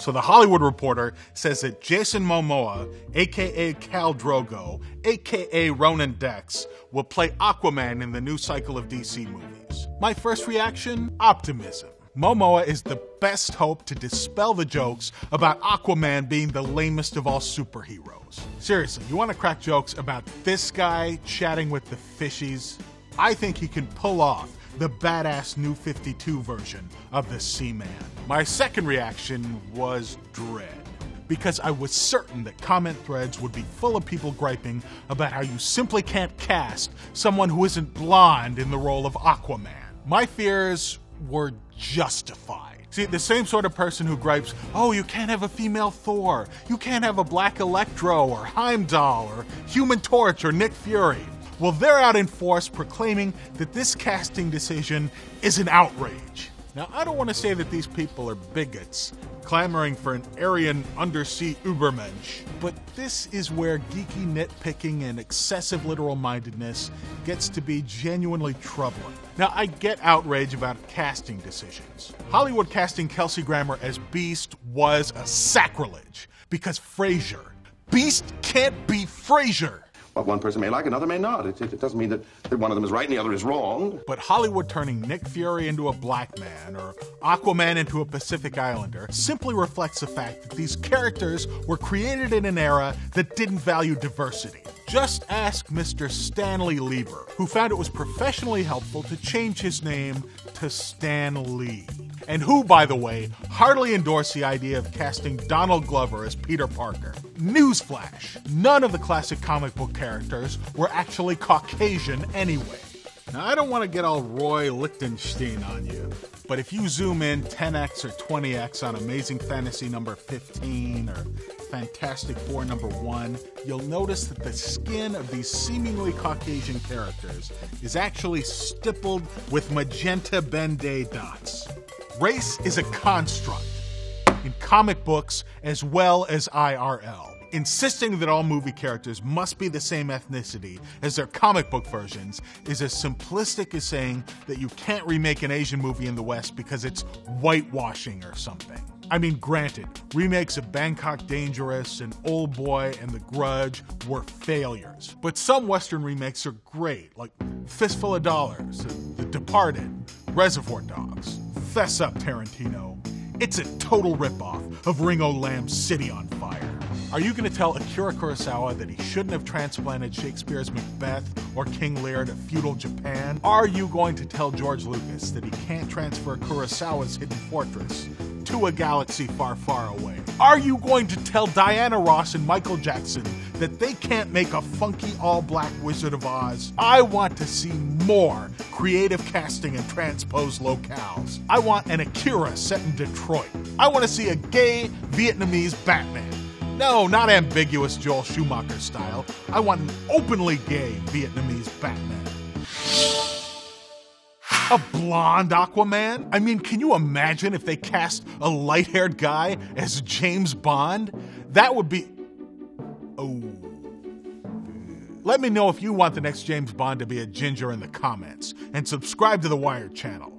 So the Hollywood Reporter says that Jason Momoa, aka Khal Drogo, aka Ronan Dex, will play Aquaman in the new cycle of DC movies. My first reaction? Optimism. Momoa is the best hope to dispel the jokes about Aquaman being the lamest of all superheroes. Seriously, you want to crack jokes about this guy chatting with the fishies? I think he can pull off the badass New 52 version of the Seaman. My second reaction was dread, because I was certain that comment threads would be full of people griping about how you simply can't cast someone who isn't blonde in the role of Aquaman. My fears were justified. See, the same sort of person who gripes, oh, you can't have a female Thor, you can't have a black Electro or Heimdall or Human Torch or Nick Fury. Well, they're out in force proclaiming that this casting decision is an outrage. Now, I don't want to say that these people are bigots, clamoring for an Aryan undersea Ubermensch, but this is where geeky nitpicking and excessive literal-mindedness gets to be genuinely troubling. Now, I get outrage about casting decisions. Hollywood casting Kelsey Grammer as Beast was a sacrilege, because Frasier. Beast can't be Frasier. What one person may like, another may not. It doesn't mean that one of them is right and the other is wrong. But Hollywood turning Nick Fury into a black man or Aquaman into a Pacific Islander simply reflects the fact that these characters were created in an era that didn't value diversity. Just ask Mr. Stanley Lieber, who found it was professionally helpful to change his name to Stan Lee. And who, by the way, heartily endorsed the idea of casting Donald Glover as Peter Parker. Newsflash, none of the classic comic book characters were actually Caucasian anyway. Now, I don't want to get all Roy Lichtenstein on you, but if you zoom in 10x or 20x on Amazing Fantasy number 15 or Fantastic Four number 1, you'll notice that the skin of these seemingly Caucasian characters is actually stippled with magenta Ben-Day dots. Race is a construct in comic books as well as IRL. Insisting that all movie characters must be the same ethnicity as their comic book versions is as simplistic as saying that you can't remake an Asian movie in the West because it's whitewashing or something. I mean, granted, remakes of Bangkok Dangerous and Old Boy and The Grudge were failures. But some Western remakes are great, like Fistful of Dollars, The Departed, Reservoir Dogs. Fess up, Tarantino. It's a total ripoff of Ringo Lamb's City on Fire. Are you going to tell Akira Kurosawa that he shouldn't have transplanted Shakespeare's Macbeth or King Lear to feudal Japan? Are you going to tell George Lucas that he can't transfer Kurosawa's Hidden Fortress to a galaxy far, far away? Are you going to tell Diana Ross and Michael Jackson that they can't make a funky all-black Wizard of Oz? I want to see more creative casting and transposed locales. I want an Akira set in Detroit. I want to see a gay Vietnamese Batman. No, not ambiguous Joel Schumacher style. I want an openly gay Vietnamese Batman. A blonde Aquaman? I mean, can you imagine if they cast a light-haired guy as James Bond? That would be... Oh. Let me know if you want the next James Bond to be a ginger in the comments, and subscribe to the Wired channel.